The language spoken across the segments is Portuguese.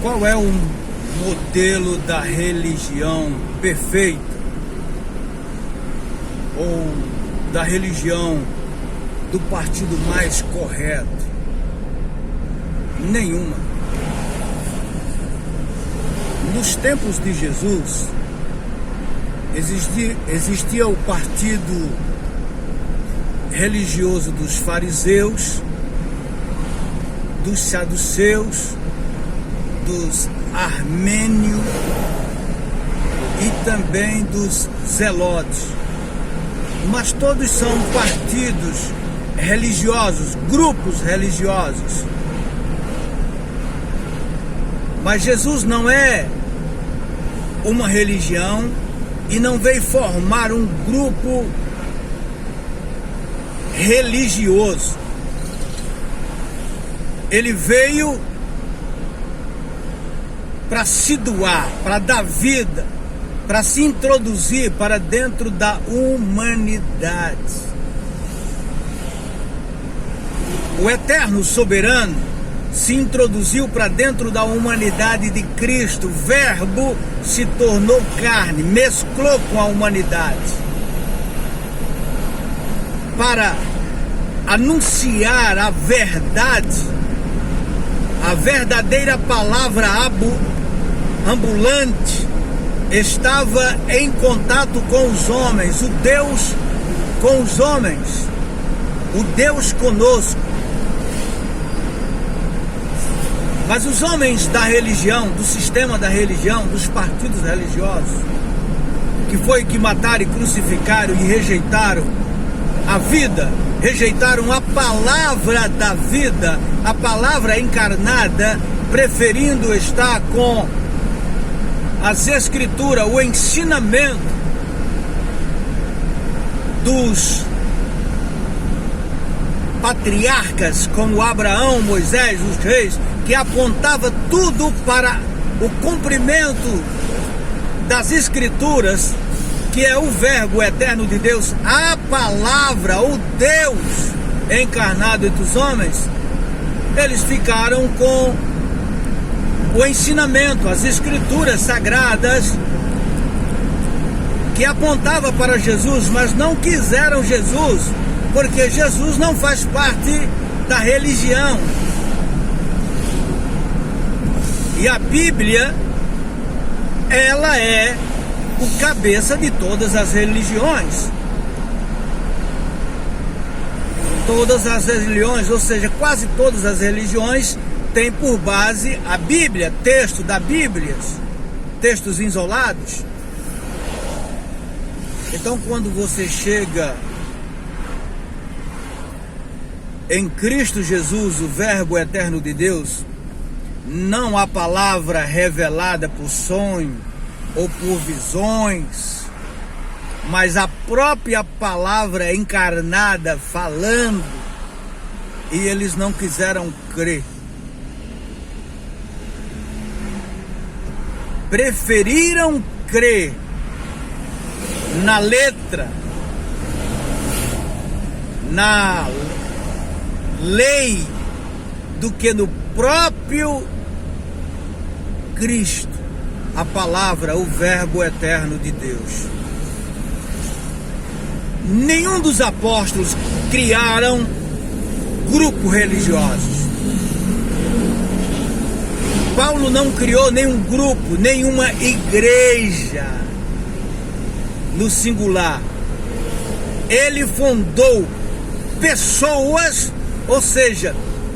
Qual é o modelo da religião perfeita? Ou da religião do partido mais correto? Nenhuma. Nos tempos de Jesus, existia o partido religioso dos fariseus, dos saduceus, dos armênios e também dos zelotes. Mas todos são partidos religiosos, grupos religiosos. Mas Jesus não é uma religião e não veio formar um grupo religioso. Ele veio para se doar, para dar vida, para se introduzir para dentro da humanidade. O eterno soberano se introduziu para dentro da humanidade de Cristo. O Verbo se tornou carne, mesclou com a humanidade para anunciar a verdade, a verdadeira palavra ambulante. Estava em contato com os homens, o Deus com os homens, o Deus conosco. Mas os homens da religião, do sistema da religião, dos partidos religiosos, que mataram e crucificaram e rejeitaram a vida, rejeitaram a palavra da vida, a palavra encarnada, preferindo estar com as escrituras, o ensinamento dos patriarcas como Abraão, Moisés, os reis, que apontava tudo para o cumprimento das escrituras, que é o Verbo eterno de Deus, a palavra, o Deus encarnado entre os homens. Eles ficaram com o ensinamento, as escrituras sagradas, que apontava para Jesus, mas não quiseram Jesus, porque Jesus não faz parte da religião. E a Bíblia, ela é o cabeça de todas as religiões. Todas as religiões, ou seja, quase todas as religiões têm por base a Bíblia, texto da Bíblia, textos isolados. Então, quando você chega em Cristo Jesus, o Verbo eterno de Deus, não a palavra revelada por sonho ou por visões, mas a própria palavra encarnada falando, e eles não quiseram crer. Preferiram crer na letra, na lei, do que no próprio Cristo, a palavra, o Verbo eterno de Deus. Nenhum dos apóstolos criaram grupos religiosos. Paulo não criou nenhum grupo, nenhuma igreja no singular. Ele fundou pessoas, ou seja,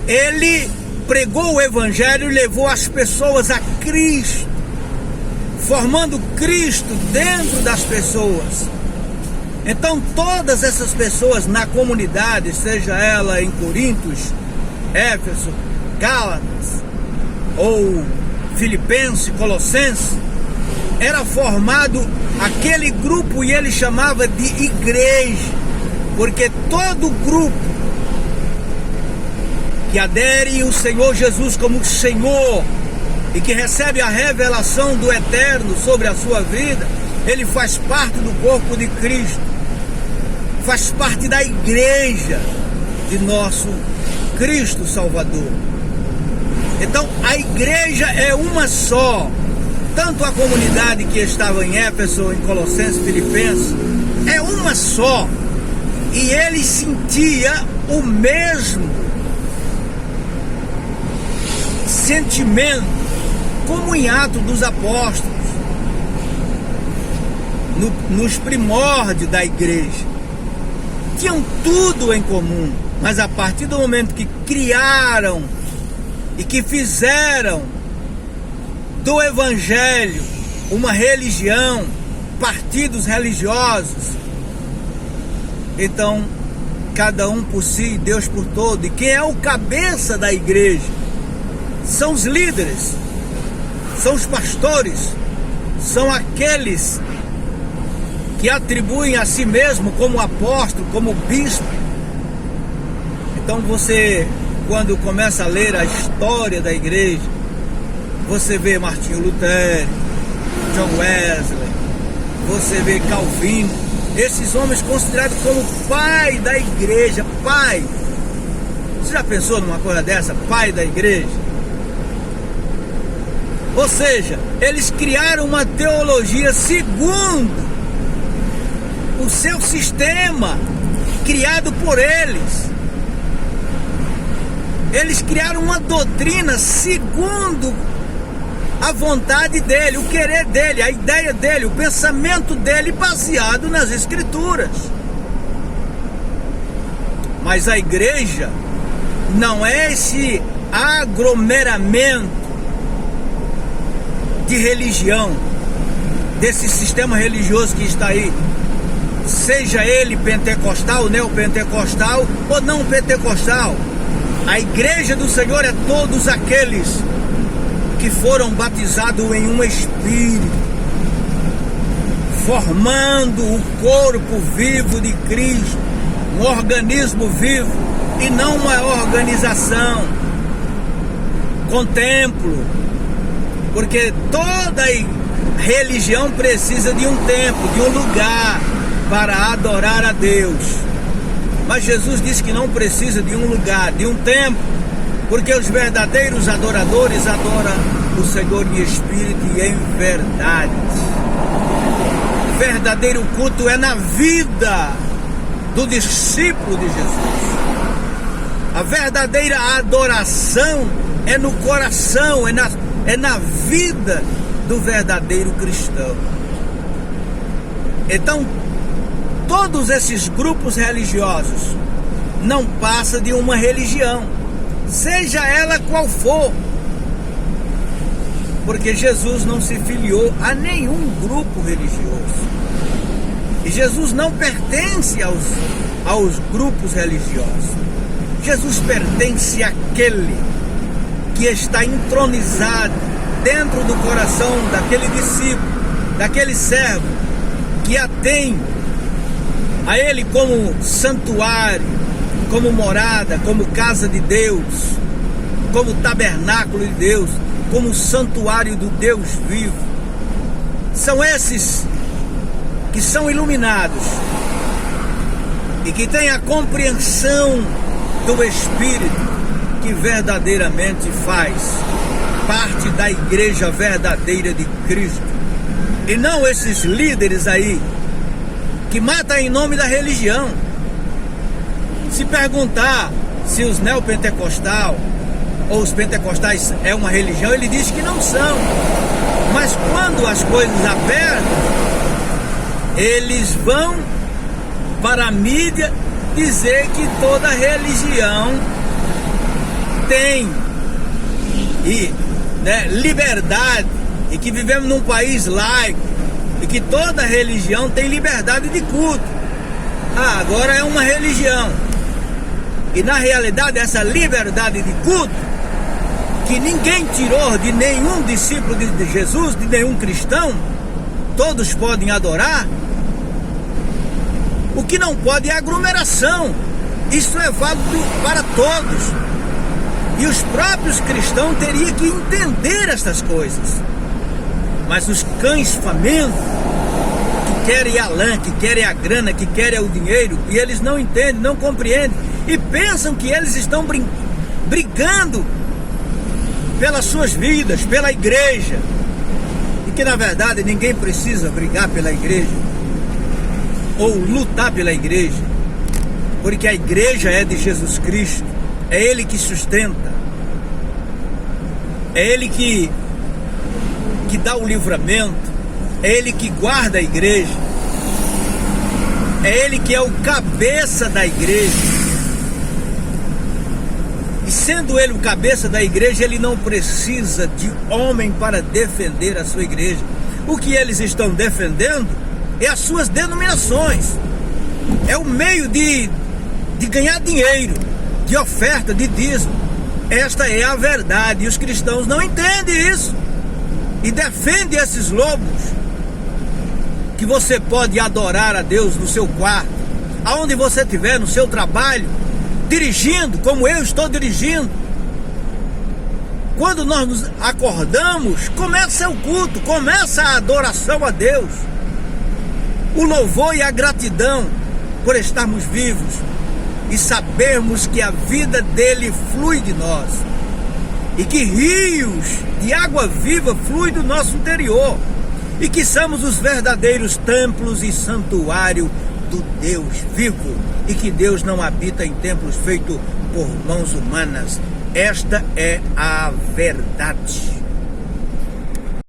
ele pregou o Evangelho e levou as pessoas a Cristo, formando Cristo dentro das pessoas. Então todas essas pessoas na comunidade, seja ela em Coríntios, Éfeso, Gálatas ou Filipenses, Colossenses, era formado aquele grupo, e ele chamava de igreja, porque todo grupo que adere o Senhor Jesus como Senhor e que recebe a revelação do Eterno sobre a sua vida, ele faz parte do corpo de Cristo, faz parte da igreja de nosso Cristo Salvador. Então a igreja é uma só. Tanto a comunidade que estava em Éfeso, em Colossenses, Filipenses, é uma só. E ele sentia o mesmo sentimento como em Atos dos Apóstolos, nos primórdios da igreja. Tinham tudo em comum, mas a partir do momento que criaram e que fizeram do evangelho uma religião, partidos religiosos, então cada um por si, Deus por todo. E quem é o cabeça da igreja são os líderes, são os pastores, são aqueles que atribuem a si mesmo como apóstolo, como bispo. Então você, quando começa a ler a história da igreja, você vê Martinho Lutero, John Wesley, você vê Calvino, esses homens considerados como pai da igreja, pai. Você já pensou numa coisa dessa, pai da igreja? Ou seja, eles criaram uma teologia segundo o seu sistema, criado por eles. Eles criaram uma doutrina segundo a vontade dele, o querer dele, a ideia dele, o pensamento dele, baseado nas escrituras. Mas a igreja não é esse aglomeramento de religião, desse sistema religioso que está aí, seja ele pentecostal, neopentecostal ou não pentecostal. A igreja do Senhor é todos aqueles que foram batizados em um espírito, formando o corpo vivo de Cristo, um organismo vivo, e não uma organização com templo, porque toda religião precisa de um templo, de um lugar para adorar a Deus. Mas Jesus disse que não precisa de um lugar, de um templo, porque os verdadeiros adoradores adoram o Senhor em espírito e em verdade. O verdadeiro culto é na vida do discípulo de Jesus. A verdadeira adoração é no coração, é na vida do verdadeiro cristão. Então, todos esses grupos religiosos não passam de uma religião, seja ela qual for, porque Jesus não se filiou a nenhum grupo religioso, e Jesus não pertence aos grupos religiosos. Jesus pertence àquele que está entronizado dentro do coração daquele discípulo, daquele servo, que atém a ele como santuário, como morada, como casa de Deus, como tabernáculo de Deus, como santuário do Deus vivo. São esses que são iluminados e que têm a compreensão do Espírito, que verdadeiramente faz parte da igreja verdadeira de Cristo, e não esses líderes aí que matam em nome da religião. Se perguntar se os neopentecostais ou os pentecostais é uma religião, ele diz que não são. Mas quando as coisas apertam, eles vão para a mídia dizer que toda religião tem liberdade, e que vivemos num país laico, e que toda religião tem liberdade de culto. Agora é uma religião. E na realidade essa liberdade de culto, que ninguém tirou de nenhum discípulo de Jesus, de nenhum cristão, todos podem adorar. O que não pode é aglomeração. Isso é válido para todos. E os próprios cristãos teriam que entender estas coisas. Mas os cães famintos, que querem a lã, que querem a grana, que querem o dinheiro, e eles não entendem, não compreendem, e pensam que eles estão brigando pelas suas vidas, pela igreja. E que na verdade ninguém precisa brigar pela igreja ou lutar pela igreja, porque a igreja é de Jesus Cristo, é Ele que sustenta, é Ele que dá o livramento, é Ele que guarda a igreja, é Ele que é o cabeça da igreja. E sendo Ele o cabeça da igreja, Ele não precisa de homem para defender a sua igreja. O que eles estão defendendo é as suas denominações, é o meio de ganhar dinheiro, de oferta, de dízimo. Esta é a verdade, e os cristãos não entendem isso e defendem esses lobos. Que você pode adorar a Deus no seu quarto, aonde você estiver, no seu trabalho, dirigindo, como eu estou dirigindo. Quando nós nos acordamos, começa o culto, começa a adoração a Deus, o louvor e a gratidão por estarmos vivos e sabermos que a vida dele flui de nós e que rios de água viva fluem do nosso interior e que somos os verdadeiros templos e santuário do Deus vivo e que Deus não habita em templos feitos por mãos humanas. Esta é a verdade.